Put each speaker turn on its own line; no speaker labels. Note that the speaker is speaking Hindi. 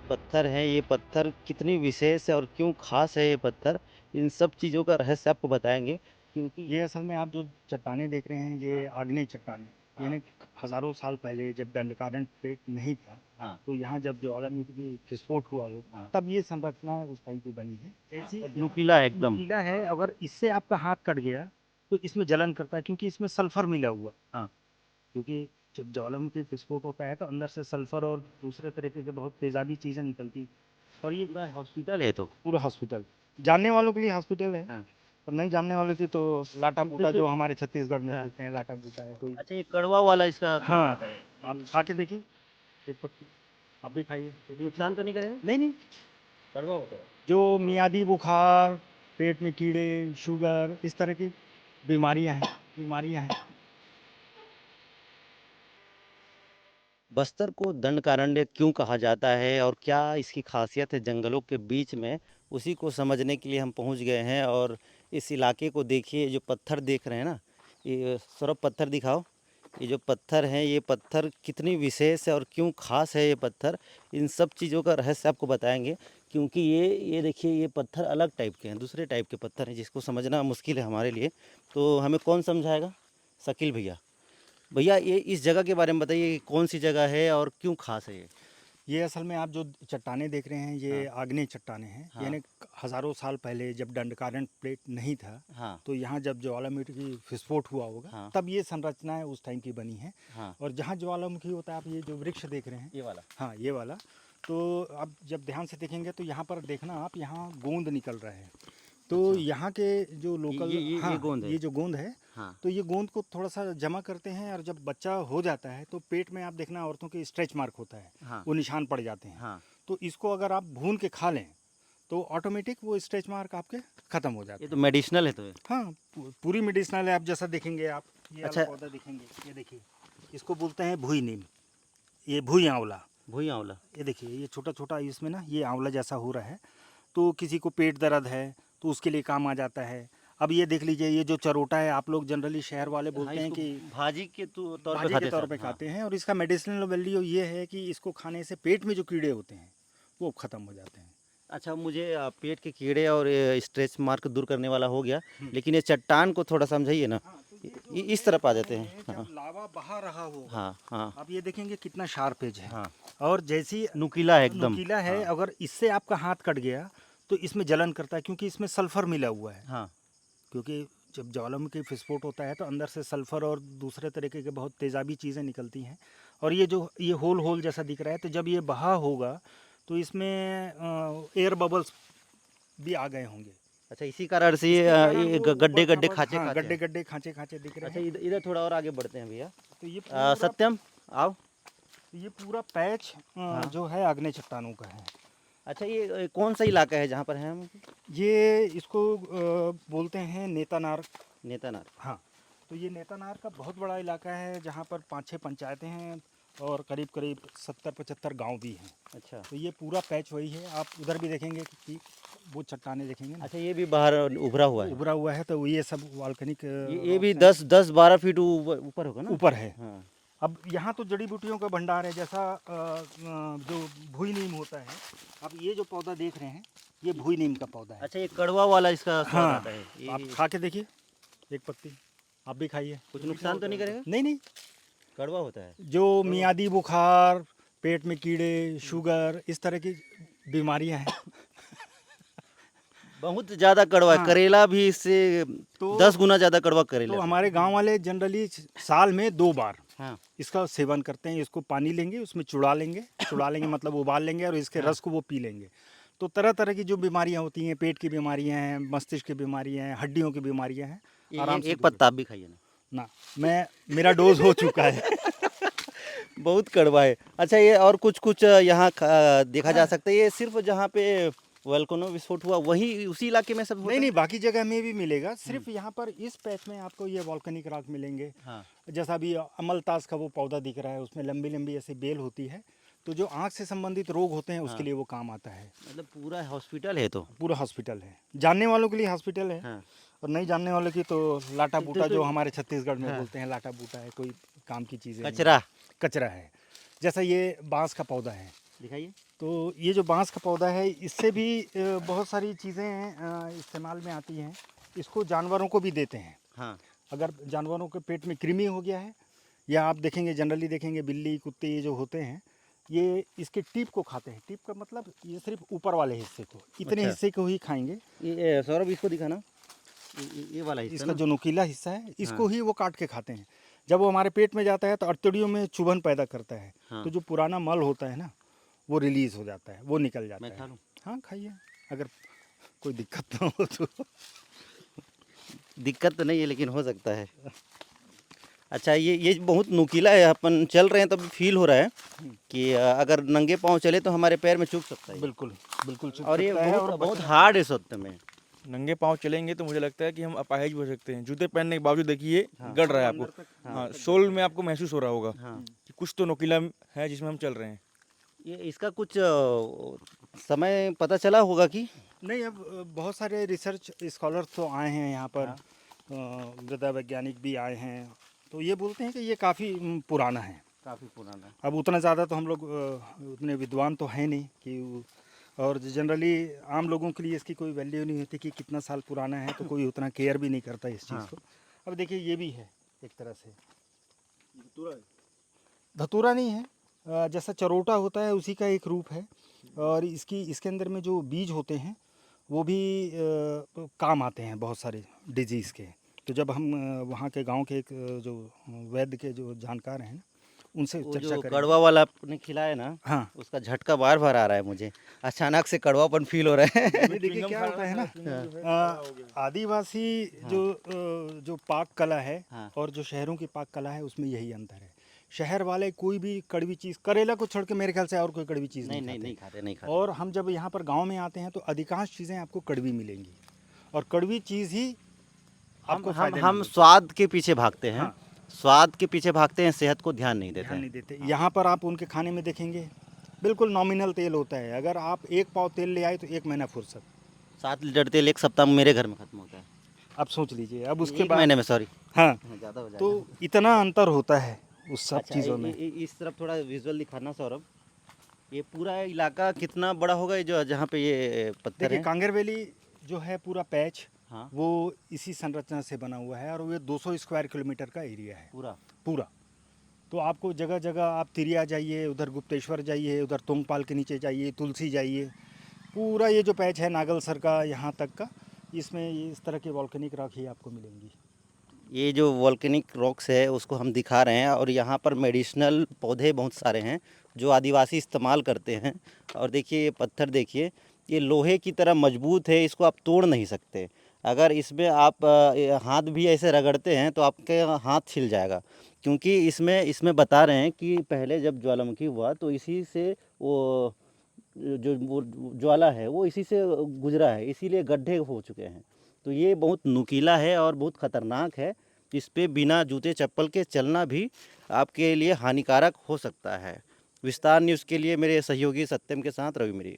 पत्थर हैं, ये पत्थर कितनी विशेष है और क्यों ख़ास है ये पत्थर, इन सब चीज़ों का रहस्य आपको बताएँगे। क्योंकि
ये असल में आप जो चट्टानें देख रहे हैं ये आग्नेय चट्टानें, यानी हजारों साल पहले जब दंडकारण्य प्लेट नहीं था,
हाँ,
तो यहाँ जब ज्वालामुखी की विस्फोट हुआ हो,
हाँ।
तब ये संरचना उस टाइम की बनी है। ऐसी
और नुकीला है एकदम।
नुकीला है, अगर इससे आपका हाथ कट गया तो इसमें जलन करता है, क्योंकि इसमें सल्फर मिला हुआ।
हाँ।
क्योंकि जब ज्वालामुखी विस्फोट होता है तो अंदर से सल्फर और दूसरे तरीके के बहुत तेजाबी चीजें निकलती हैं। और ये
पूरा हॉस्पिटल है तो।
पूरा हॉस्पिटल, जानने वालों के लिए हॉस्पिटल है,
हाँ।
और नहीं जानने वाले थे तो लाटा बूटा, जो हमारे छत्तीसगढ़ में
हाँ।
बोलते हैं लाटा बूटा है कोई।
अच्छा, ये कड़वा वाला इसका
हाँ, आप खा के देखिए, एक पत्ती आप भी खाइए।
नुकसान तो नहीं करेगा?
नहीं नहीं,
कड़वा होता है।
जो मियादी बुखार, पेट में कीड़े, शुगर, इस तरह की बीमारियां हैं।
बस्तर को दंडकारण्य क्यों कहा जाता है और क्या इसकी खासियत है जंगलों के बीच में, उसी को समझने के लिए हम पहुंच गए हैं। और इस इलाके को देखिए, जो पत्थर देख रहे हैं ना, ये सौरभ पत्थर दिखाओ। ये जो पत्थर हैं, ये पत्थर कितनी विशेष है और क्यों खास है ये पत्थर, इन सब चीज़ों का रहस्य आपको बताएंगे। क्योंकि ये देखिए, ये पत्थर अलग टाइप के हैं, दूसरे टाइप के पत्थर हैं जिसको समझना मुश्किल है हमारे लिए। तो हमें कौन समझाएगा? शकील भैया। भैया, ये इस जगह के बारे में बताइए कि कौन सी जगह है और क्यों खास है ये?
ये असल में आप जो चट्टानें देख रहे हैं ये
हाँ।
आग्नेय चट्टानें हैं,
हाँ।
यानी हजारों साल पहले जब दंडकारण्य प्लेट नहीं था,
हाँ।
तो यहाँ जब ज्वालामुखी की विस्फोट हुआ होगा,
हाँ।
तब ये संरचनाएं उस टाइम की बनी है।
हाँ।
और जहाँ ज्वालामुखी होता है, आप ये जो वृक्ष देख रहे हैं,
ये वाला।
हाँ ये वाला, तो आप जब ध्यान से देखेंगे तो यहाँ पर देखना, आप यहाँ गोंद निकल रहा है। तो
अच्छा।
यहाँ के जो लोकल,
ये
हाँ
गोंद है।
ये जो गोंद है,
हाँ।
तो ये गोंद को थोड़ा सा जमा करते हैं, और जब बच्चा हो जाता है तो पेट में आप देखना औरतों के स्ट्रेच मार्क होता है,
हाँ।
वो निशान पड़ जाते हैं।
हाँ।
तो इसको अगर आप भून के खा लें तो ऑटोमेटिक वो स्ट्रेच मार्क आपके ख़त्म हो
ये
जाते
तो
हैं।
मेडिसिनल है तो ये।
हाँ, पूरी मेडिसिनल है। आप जैसा देखेंगे, आप ये वाला
अच्छा।
पौधा देखेंगे, ये देखिए, इसको बोलते हैं भुई नीम, ये भुई आंवला।
भुई आंवला।
ये देखिए, ये छोटा छोटा इसमें ना ये आंवला जैसा हो रहा है, तो किसी को पेट दर्द है तो उसके लिए काम आ जाता है। अब ये देख लीजिए, ये जो चरोटा है, आप लोग जनरली शहर वाले
हाँ,
बोलते हैं
इसको
कि
भाजी के तौर पे
भाजी के
खाते
तौर
सब।
पे
हाँ।
खाते हैं, और इसका मेडिसिनल वैल्यू ये है कि इसको खाने से पेट में जो कीड़े होते हैं वो ख़त्म हो जाते हैं।
अच्छा, मुझे पेट के कीड़े और ये स्ट्रेच मार्क दूर करने वाला हो गया,
हम्म।
लेकिन ये चट्टान को थोड़ा समझाइए ना।
हाँ, तो ये जो
इस
है
तरफ आ जाते
चट्टानें
हैं।
हैं,
हाँ।
जब लावा बहा रहा होगा,
हाँ। हाँ।
आप ये देखेंगे कितना शार्प एज है।
हाँ।
और जैसी
नुकीला है एकदम।
नुकीला है,
हाँ।
अगर इससे आपका हाथ कट गया तो इसमें जलन करता है, क्योंकि इसमें सल्फर मिला हुआ है।
हाँ।
क्योंकि जब ज्वालामुखी विस्फोट होता है तो अंदर से सल्फर और दूसरे तरीके के बहुत तेज़ाबी चीज़ें निकलती हैं। और ये जो ये होल होल जैसा दिख रहा है, तो जब ये बहा होगा तो इसमें एयर बबल्स भी आ गए होंगे।
अच्छा, इसी कारण से
इसके कारण
ये
वो
गड्ढे
ऊबड़
गड्ढे
खाबड़,
खाँचे
हाँ
खाँचे
गड्ढे
हैं।
गड्ढे खांचे खांचे दिख रहे
अच्छा,
हैं।
इधर इधर थोड़ा और आगे बढ़ते हैं भैया।
तो
सत्यम, आओ।
ये पूरा पैच
हाँ।
जो है आग्नेय चट्टानों का है।
अच्छा, ये कौन सा इलाका है जहाँ पर हैं हम?
ये इसको बोलते हैं नेतानार।
नेतानार।
हाँ, तो ये नेतानार का बहुत बड़ा इलाका है, जहाँ पर 5-6 पंचायतें हैं और करीब करीब 70-75 गांव भी हैं।
अच्छा।
तो ये पूरा पैच वही है। आप उधर भी देखेंगे कि वो चट्टानें देखेंगे ना,
अच्छा, ये भी बाहर उभरा हुआ है।
उभरा हुआ है, तो ये सब वॉल्केनिक
ये भी
रॉक्स हैं।
10-12 फीट ऊपर होगा ना?
ऊपर है।
हाँ।
अब यहाँ तो जड़ी बूटियों का भंडार है, जैसा जो भुई नीम होता है। अब ये जो पौधा देख रहे हैं, ये भुई नीम का पौधा है।
अच्छा, ये कड़वा वाला इसका स्वाद
हाँ,
आता है
तो आप
ये।
खा के देखिए, एक पत्ती आप भी खाइए।
कुछ नुकसान तो नहीं करेगा?
नहीं नहीं,
कड़वा होता है।
जो मियादी बुखार, पेट में कीड़े, शुगर, इस तरह की बीमारियां हैं।
बहुत ज़्यादा कड़वा है।
हाँ,
करेला भी इससे
तो
10 गुना ज़्यादा कड़वा करेला
तो
से।
हमारे गांव वाले जनरली साल में 2 बार
हाँ।
इसका सेवन करते हैं। इसको पानी लेंगे, उसमें चुड़ा लेंगे मतलब उबाल लेंगे, और इसके
हाँ।
रस को वो पी लेंगे। तो तरह तरह की जो बीमारियां होती हैं, पेट की बीमारियां हैं, मस्तिष्क की बीमारियां हैं, हड्डियों की बीमारियां हैं, आराम से
एक
दूर।
पत्ता आप भी खाइए ना।
ना, मेरा डोज हो चुका है।
बहुत कड़वा है। अच्छा, ये और कुछ कुछ यहाँ देखा जा
हाँ।
सकता है, ये सिर्फ जहाँ पे वोल्केनो विस्फोट हुआ वही उसी इलाके में सब होता
नहीं नहीं,
है?
बाकी जगह में भी मिलेगा, सिर्फ यहाँ पर इस पैच में आपको ये वॉल्केनिक रॉक मिलेंगे।
हाँ।
जैसा अभी अमलतास का वो पौधा दिख रहा है, उसमें लंबी लंबी ऐसी बेल होती है, तो जो आँख से संबंधित रोग होते हैं उसके
हाँ।
लिए वो काम आता है।
मतलब पूरा हॉस्पिटल है तो।
पूरा हॉस्पिटल है, जानने वालों के लिए हॉस्पिटल है,
हाँ।
और नहीं जानने वालों की तो लाटा बूटा, जो हमारे छत्तीसगढ़ में
हाँ।
बोलते हैं लाटा बूटा है, कोई काम की चीज़ें नहीं है।
कचरा।
कचरा है। जैसा ये बांस का पौधा है,
दिखाइए।
तो ये जो बांस का पौधा है, इससे भी बहुत सारी चीज़ें इस्तेमाल में आती हैं। इसको जानवरों को भी देते हैं।
हाँ।
अगर जानवरों के पेट में कृमि हो गया है, या आप देखेंगे, जनरली देखेंगे बिल्ली कुत्ते ये जो होते हैं, ये इसके टीप को खाते हैं। टीप का मतलब ये सिर्फ ऊपर वाले हिस्से को, इतने
अच्छा।
हिस्से को ही खाएंगे।
ये सौरभ इसको दिखाना, ये वाला हिस्सा
इसका
ना।
जो नुकीला हिस्सा है, इसको
हाँ।
ही वो काट के खाते हैं। जब वो हमारे पेट में जाता है तो अर्थड़ियों में चुभन पैदा करता है।
हाँ।
तो जो पुराना मल होता है ना, वो रिलीज हो जाता है, वो निकल जाता
मैं
है।
खा लूँ?
हाँ, खाइए, अगर कोई दिक्कत ना हो तो।
दिक्कत तो नहीं है, लेकिन हो सकता है। अच्छा, ये बहुत नुकीला है। अपन चल रहे हैं तो अभी फील हो रहा है कि अगर नंगे पाँव चले तो हमारे पैर में चुभ सकता है।
बिल्कुल बिल्कुल चुभ
और ये
सकता है, और
बहुत हार्ड है सत्य में।
नंगे पाँव चलेंगे तो मुझे लगता है कि हम अपाहिज हो सकते हैं। जूते पहनने के बावजूद देखिए गड़ रहा है आपको। हाँ, सोल में आपको महसूस हो रहा होगा
हाँ।
कि कुछ तो नुकीला है जिसमें हम चल रहे हैं।
ये इसका कुछ समय पता चला होगा कि
नहीं, अब बहुत सारे रिसर्च स्कॉलर तो आए हैं यहाँ पर। मृदा वैज्ञानिक भी आए हैं, तो ये बोलते हैं कि ये काफ़ी पुराना है।
काफ़ी पुराना।
अब उतना ज़्यादा तो हम लोग उतने विद्वान तो हैं नहीं कि, और जनरली आम लोगों के लिए इसकी कोई वैल्यू नहीं होती कि कितना साल पुराना है, तो कोई उतना केयर भी नहीं करता इस चीज़
हाँ।
को। अब देखिए, ये भी है एक तरह से धतूरा नहीं है, जैसा चरोटा होता है उसी का एक रूप है। और इसके अंदर में जो बीज होते हैं वो भी काम आते हैं बहुत सारे डिजीज़ के। तो जब हम वहाँ के गांव के एक जो वैद्य के जो जानकार हैं, उनसे
वो
चर्चा
जो
करेंगे।
कड़वा वाला आपने खिलाया ना,
हाँ,
उसका झटका बार बार आ रहा है मुझे। अचानक से कड़वापन फील हो रहा है।
ये देखिए क्या होता है ना, आदिवासी जो पाक कला है
हाँ।
और जो शहरों की पाक कला है, उसमें यही अंतर है। शहर वाले कोई भी कड़वी चीज़, करेला को छोड़ के मेरे ख्याल से और कोई कड़वी चीज़
नहीं
नहीं
नहीं
खाते।
नहीं खाते।
और हम जब यहाँ पर गांव में आते हैं तो अधिकांश चीज़ें आपको कड़वी मिलेंगी, और कड़वी चीज़ ही आपको
हम स्वाद के पीछे भागते हैं।
हाँ।
स्वाद के पीछे भागते हैं, सेहत को ध्यान नहीं देते
ध्यान
हैं।
नहीं देते। यहाँ पर आप उनके खाने में देखेंगे बिल्कुल नॉमिनल तेल होता है। अगर आप 1 पाव तेल ले आए तो 1 महीना फुर्सत।
7 लीटर तेल एक सप्ताह में मेरे घर में खत्म होता है।
आप सोच लीजिए, अब उसके
एक
बाद
महीने में, सॉरी,
हाँ,
ज़्यादा हो जाएगा।
तो इतना अंतर होता है उस सब
अच्छा,
चीज़ों में।
इस तरफ थोड़ा विजुअल दिखाना सौरभ। ये पूरा इलाका कितना बड़ा होगा, ये जो जहाँ पे ये पत्थर
देखिए,
है?
कांगेर वैली जो है पूरा पैच,
हाँ।
वो इसी संरचना से बना हुआ है, और ये 200 स्क्वायर किलोमीटर का एरिया है
पूरा।
पूरा। तो आपको जगह जगह, आप तिरिया जाइए, उधर गुप्तेश्वर जाइए, उधर तोंगपाल के नीचे जाइए, तुलसी जाइए, पूरा ये जो पैच है नागलसर का यहाँ तक का, इसमें इस तरह की वॉल्केनिक रॉक ही आपको मिलेंगी।
ये जो वॉल्केनिक रॉक्स है उसको हम दिखा रहे हैं, और यहाँ पर मेडिसिनल पौधे बहुत सारे हैं जो आदिवासी इस्तेमाल करते हैं। और देखिए ये पत्थर, देखिए ये लोहे की तरह मजबूत है, इसको आप तोड़ नहीं सकते। अगर इसमें आप हाथ भी ऐसे रगड़ते हैं तो आपके हाथ छिल जाएगा, क्योंकि इसमें बता रहे हैं कि पहले जब ज्वालामुखी हुआ तो इसी से वो वो ज्वाला है वो इसी से गुजरा है, इसीलिए गड्ढे हो चुके हैं। तो ये बहुत नुकीला है और बहुत ख़तरनाक है। इस पे बिना जूते चप्पल के चलना भी आपके लिए हानिकारक हो सकता है। विस्तार न्यूज़ के लिए मेरे सहयोगी सत्यम के साथ रवि मेरी।